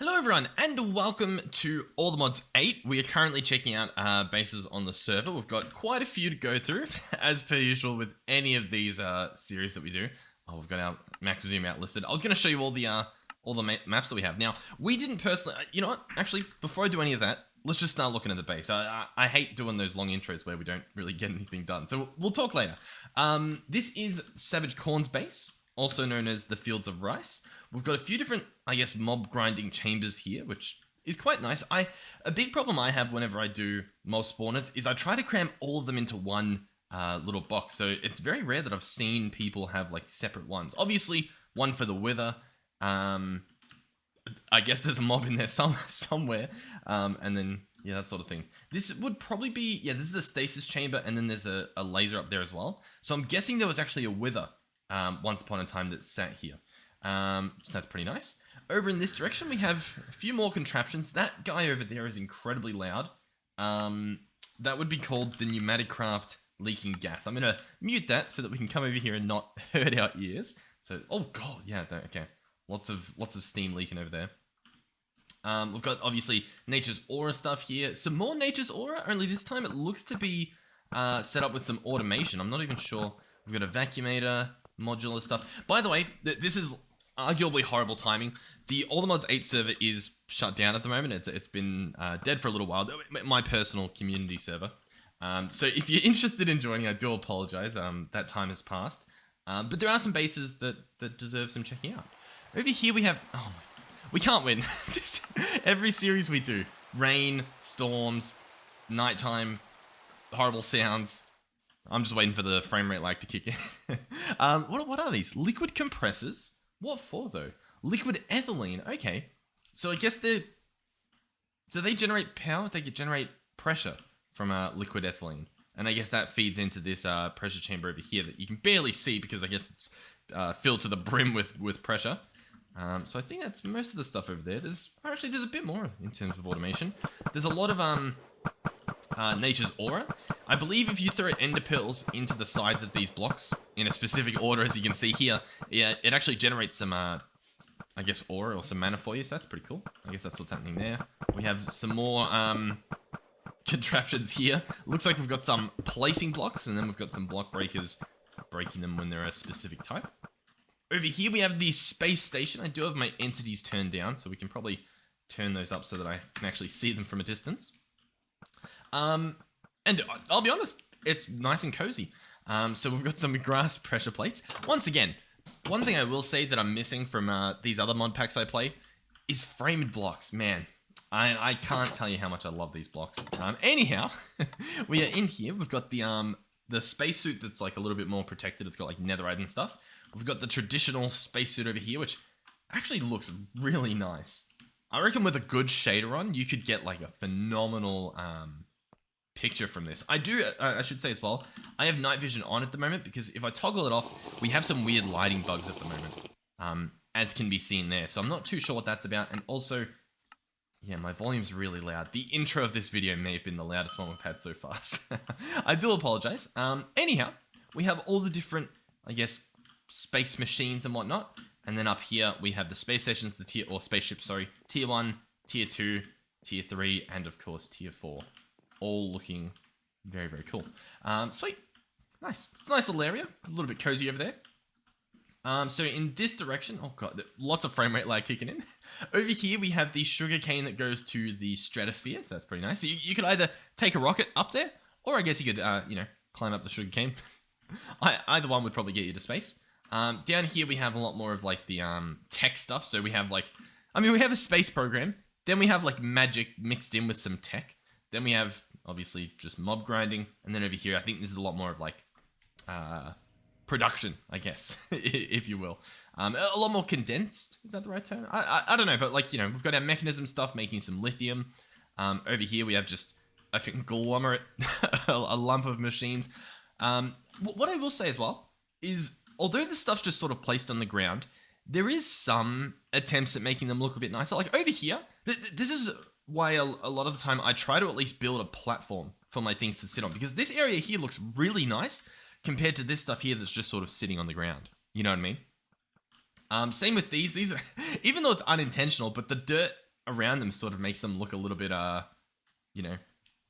Hello everyone and welcome to All the Mods 8. We are currently checking out bases on the server. We've got quite a few to go through as per usual with any of these series that we do. Oh, we've got our max zoom out listed. I was going to show you all the maps that we have. Now, we didn't personally, you know what? Actually, before I do any of that, let's just start looking at the base. I hate doing those long intros where we don't really get anything done. So we'll talk later. This is Savage Khorne's base, also known as the Fields of Rice. We've got a few different, I guess, mob grinding chambers here, which is quite nice. A big problem I have whenever I do mob spawners is I try to cram all of them into one little box. So it's very rare that I've seen people have like separate ones. Obviously, one for the Wither. I guess there's a mob in there somewhere. And then, yeah, that sort of thing. This would probably be, yeah, this is a stasis chamber, and then there's a laser up there as well. So I'm guessing there was actually a Wither once upon a time that sat here. So that's pretty nice. Over in this direction, we have a few more contraptions. That guy over there is incredibly loud. That would be called the Pneumatic Craft Leaking Gas. I'm going to mute that so that we can come over here and not hurt our ears. So, oh god, yeah, okay. Lots of steam leaking over there. We've got, obviously, Nature's Aura stuff here. Some more Nature's Aura, only this time it looks to be set up with some automation. I'm not even sure. We've got a vacuumator, modular stuff. By the way, this is arguably horrible timing. The All the Mods 8 server is shut down at the moment. It's been dead for a little while. My personal community server. So if you're interested in joining, I do apologize. That time has passed. But there are some bases that deserve some checking out. Over here we have... Oh my... We can't win. Every series we do. Rain, storms, nighttime, horrible sounds. I'm just waiting for the frame rate lag to kick in. What are these? Liquid compressors? What for, though? Liquid ethylene. Okay. So I guess do they generate power? They generate pressure from liquid ethylene. And I guess that feeds into this pressure chamber over here that you can barely see because I guess it's filled to the brim with pressure. So I think that's most of the stuff over there. There's a bit more in terms of automation. There's a lot of Nature's Aura. I believe if you throw ender pearls into the sides of these blocks in a specific order, as you can see here, yeah, it actually generates some, I guess, aura or some mana for you, so that's pretty cool. I guess that's what's happening there. We have some more contraptions here. Looks like we've got some placing blocks, and then we've got some block breakers breaking them when they're a specific type. Over here we have the space station. I do have my entities turned down, so we can probably turn those up so that I can actually see them from a distance. And I'll be honest, it's nice and cozy. So we've got some grass pressure plates. Once again, one thing I will say that I'm missing from these other mod packs I play is framed blocks. Man, I can't tell you how much I love these blocks. Anyhow, we are in here. We've got the spacesuit that's like a little bit more protected. It's got like netherite and stuff. We've got the traditional spacesuit over here, which actually looks really nice. I reckon with a good shader on, you could get like a phenomenal picture from this. I should say as well, I have night vision on at the moment because if I toggle it off, we have some weird lighting bugs at the moment, as can be seen there. So I'm not too sure what that's about. And also, yeah, my volume's really loud. The intro of this video may have been the loudest one we've had so far. So I do apologize. Anyhow, we have all the different, I guess, space machines and whatnot. And then up here, we have the space stations, spaceships, sorry, tier 1, tier 2, tier 3, and of course, tier 4. All looking very, very cool. Sweet. Nice. It's a nice little area. A little bit cozy over there. So in this direction, oh god, lots of frame rate lag kicking in. Over here, we have the sugar cane that goes to the stratosphere. So that's pretty nice. So you could either take a rocket up there, or I guess you could, climb up the sugar cane. Either one would probably get you to space. Down here, we have a lot more of like the tech stuff. So we have we have a space program. Then we have like magic mixed in with some tech. Then we have, obviously, just mob grinding. And then over here, I think this is a lot more of, like, production, I guess, if you will. A lot more condensed. Is that the right term? I don't know, but, like, you know, we've got our mechanism stuff making some lithium. Over here, we have just a conglomerate, a lump of machines. What I will say as well is, although the stuff's just sort of placed on the ground, there is some attempts at making them look a bit nicer. Like, over here, this is... why a lot of the time I try to at least build a platform for my things to sit on. Because this area here looks really nice compared to this stuff here that's just sort of sitting on the ground. You know what I mean? Same with these. These are, even though it's unintentional, but the dirt around them sort of makes them look a little bit, you know,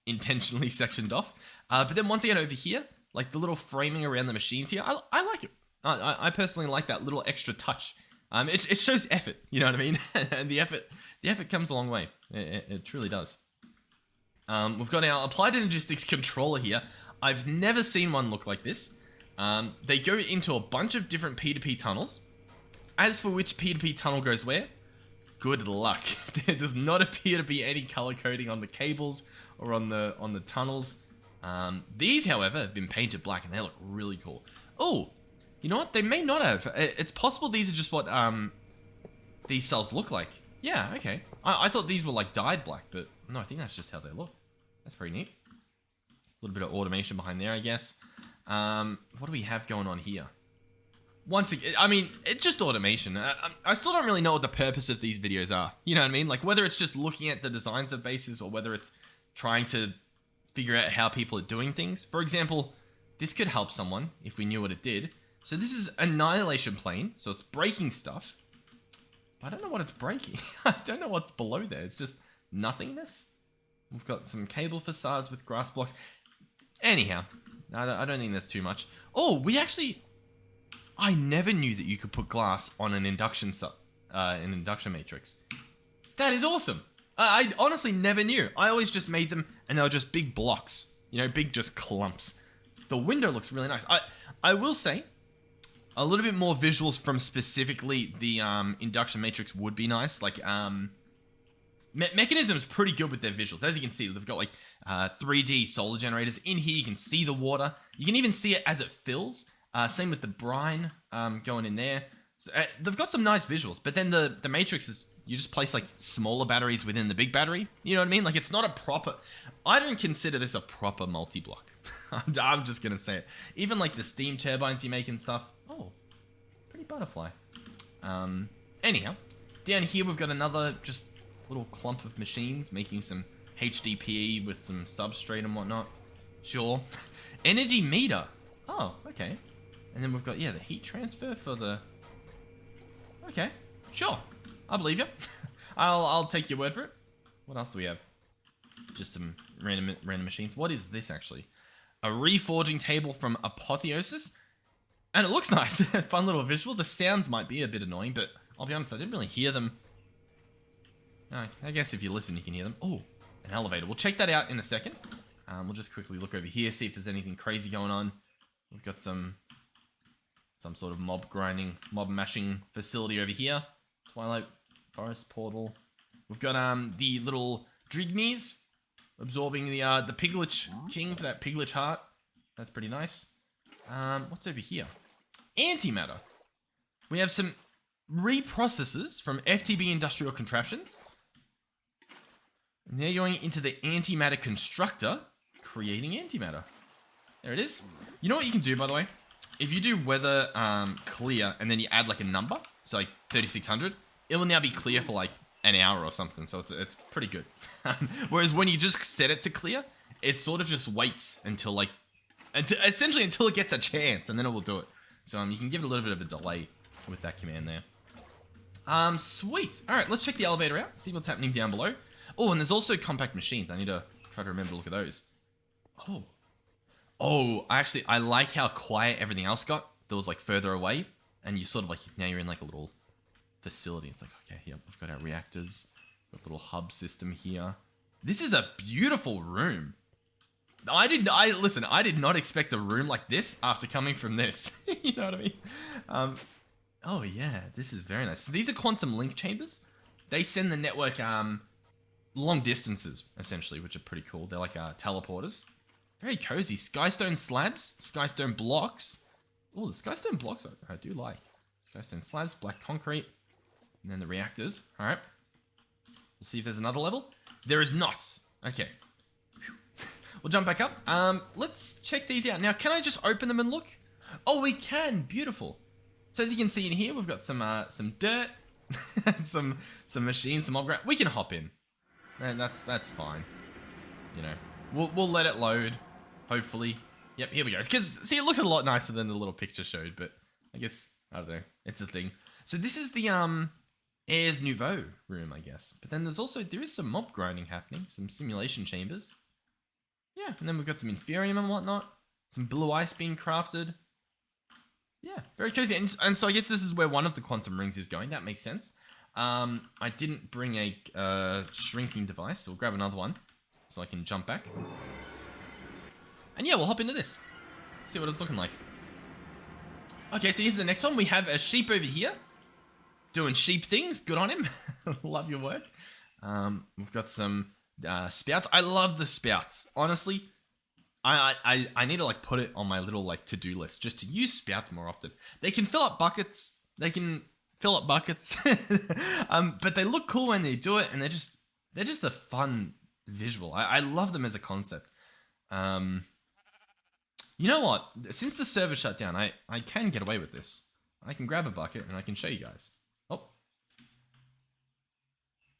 intentionally sectioned off. But then once again over here, like the little framing around the machines here, I like it. I personally like that little extra touch. It shows effort, you know what I mean? And the effort comes a long way. It truly does. We've got our Applied Energistics controller here. I've never seen one look like this. They go into a bunch of different P2P tunnels. As for which P2P tunnel goes where, good luck. There does not appear to be any color coding on the cables or on the tunnels. These, however, have been painted black and they look really cool. Oh, you know what? They may not have. It's possible these are just what these cells look like. Yeah, okay. I thought these were like dyed black, but no, I think that's just how they look. That's pretty neat. A little bit of automation behind there, I guess. What do we have going on here? Once again, I mean, it's just automation. I still don't really know what the purpose of these videos are. You know what I mean? Like whether it's just looking at the designs of bases or whether it's trying to figure out how people are doing things. For example, this could help someone if we knew what it did. So this is Annihilation Plane, so it's breaking stuff. But I don't know what it's breaking. I don't know what's below there. It's just nothingness. We've got some cable facades with grass blocks. Anyhow, I don't think there's too much. Oh, I never knew that you could put glass on an induction matrix. That is awesome. I honestly never knew. I always just made them and they were just big blocks. You know, big just clumps. The window looks really nice. I will say, a little bit more visuals from specifically the induction matrix would be nice. Like, Mechanism is pretty good with their visuals. As you can see, they've got like 3D solar generators. In here, you can see the water. You can even see it as it fills. Same with the brine going in there. So, they've got some nice visuals, but then the matrix is, you just place like smaller batteries within the big battery. You know what I mean? Like it's not a proper, I don't consider this a proper multi-block. I'm just going to say it. Even like the steam turbines you make and stuff. Oh, pretty butterfly. Anyhow, down here we've got another just little clump of machines making some HDPE with some substrate and whatnot. Sure. Energy meter. Oh, okay. And then we've got, yeah, the heat transfer for the... Okay, sure. I believe you. I'll take your word for it. What else do we have? Just some random machines. What is this, actually? A reforging table from Apotheosis. And it looks nice. Fun little visual. The sounds might be a bit annoying, but I'll be honest, I didn't really hear them. I guess if you listen, you can hear them. Oh, an elevator. We'll check that out in a second. We'll just quickly look over here, see if there's anything crazy going on. We've got some sort of mob mashing facility over here. Twilight Forest portal. We've got the little Drigneys absorbing the Piglich King for that Piglich heart. That's pretty nice. What's over here? Antimatter. We have some reprocessors from FTB Industrial Contraptions. And they're going into the antimatter constructor, creating antimatter. There it is. You know what you can do, by the way? If you do weather clear and then you add like a number, so like 3600, it will now be clear for like an hour or something. So it's pretty good. Whereas when you just set it to clear, it sort of just waits until like, essentially until it gets a chance, and then it will do it. So you can give it a little bit of a delay with that command there. Sweet. All right, let's check the elevator out, see what's happening down below. Oh, and there's also compact machines. I need to try to remember to look at those. Oh, I like how quiet everything else got. That was like further away, and you sort of like, now you're in like a little facility. It's like, okay, here we've got our reactors, got a little hub system here. This is a beautiful room. I did not expect a room like this after coming from this. You know what I mean? Oh yeah, this is very nice. So these are quantum link chambers. They send the network long distances, essentially, which are pretty cool. They're like teleporters. Very cozy. Skystone slabs, skystone blocks. Oh, the skystone blocks I do like. Skystone slabs, black concrete, and then the reactors. All right. We'll see if there's another level. There is not. Okay. We'll jump back up. Let's check these out. Now, can I just open them and look? Oh, we can. Beautiful. So as you can see in here, we've got some dirt, some machines, some mob. We can hop in. And that's fine. You know, we'll let it load. Hopefully. Yep, here we go. Because see, it looks a lot nicer than the little picture showed, but I guess I don't know. It's a thing. So this is the Airs Nouveau room, I guess. But then there is some mob grinding happening, some simulation chambers. Yeah, and then we've got some Inferium and whatnot. Some blue ice being crafted. Yeah, very cozy. And so I guess this is where one of the quantum rings is going. That makes sense. I didn't bring a shrinking device, so we'll grab another one so I can jump back. And yeah, we'll hop into this. See what it's looking like. Okay, so here's the next one. We have a sheep over here. Doing sheep things. Good on him. Love your work. We've got some spouts. I love the spouts. Honestly, I need to like put it on my little like to-do list just to use spouts more often. They can fill up buckets. But they look cool when they do it, and they're just a fun visual. I love them as a concept. You know what? Since the server shut down, I can get away with this. I can grab a bucket and I can show you guys. Oh.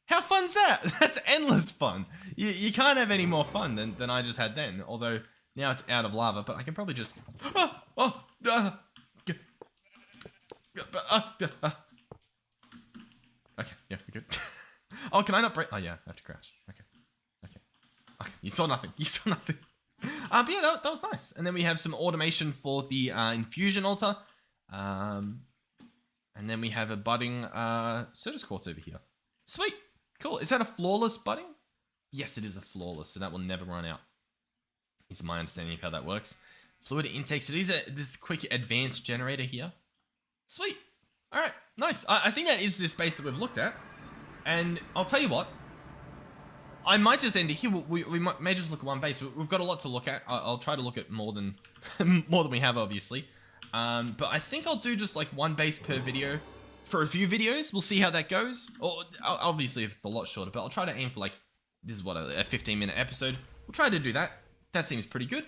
How fun's that? That's endless fun. You can't have any more fun than I just had then. Although now it's out of lava, but I can probably just... Okay, yeah, we're good. Oh, can I not break? Oh, yeah, I have to crash. Okay. You saw nothing. But yeah, that was nice. And then we have some automation for the infusion altar. And then we have a budding Certus quartz over here. Sweet. Cool. Is that a flawless budding? Yes, it is a flawless, so that will never run out. Is my understanding of how that works. Fluid intake. So this quick advanced generator here. Sweet. All right, nice. I think that is this base that we've looked at. And I'll tell you what. I might just end it here. We may just look at one base. We've got a lot to look at. I'll try to look at more than we have, obviously. But I think I'll do just like one base per video for a few videos. We'll see how that goes. Or obviously, if it's a lot shorter, but I'll try to aim for like, this is what, a 15-minute episode. We'll try to do that. That seems pretty good.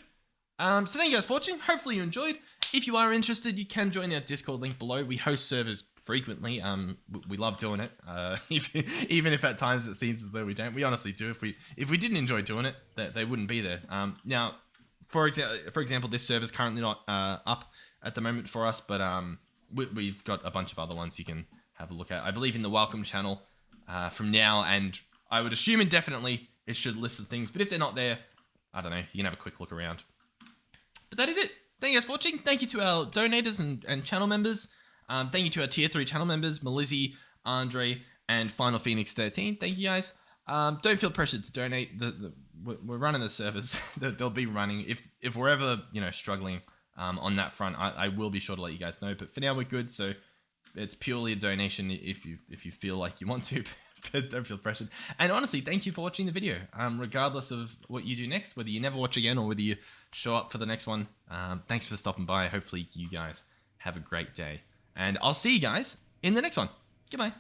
So thank you guys for watching. Hopefully you enjoyed. If you are interested, you can join our Discord link below. We host servers frequently. We love doing it. Even if at times it seems as though we don't. We honestly do. If we didn't enjoy doing it, they wouldn't be there. Now, for example, this server's currently not up at the moment for us, but we've got a bunch of other ones you can have a look at. I believe in the welcome channel from now, and I would assume indefinitely it should list the things. But if they're not there, I don't know. You can have a quick look around. But that is it. Thank you guys for watching. Thank you to our donators and channel members. Thank you to our tier 3 channel members, Melizzi, Andre, and Final Phoenix 13. Thank you guys. Don't feel pressured to donate. We're running the servers. They'll be running. If we're ever struggling on that front, I will be sure to let you guys know. But for now, we're good. So it's purely a donation if you feel like you want to. But don't feel pressured. And honestly, thank you for watching the video. Regardless of what you do next, whether you never watch again or whether you show up for the next one, thanks for stopping by. Hopefully you guys have a great day. And I'll see you guys in the next one. Goodbye.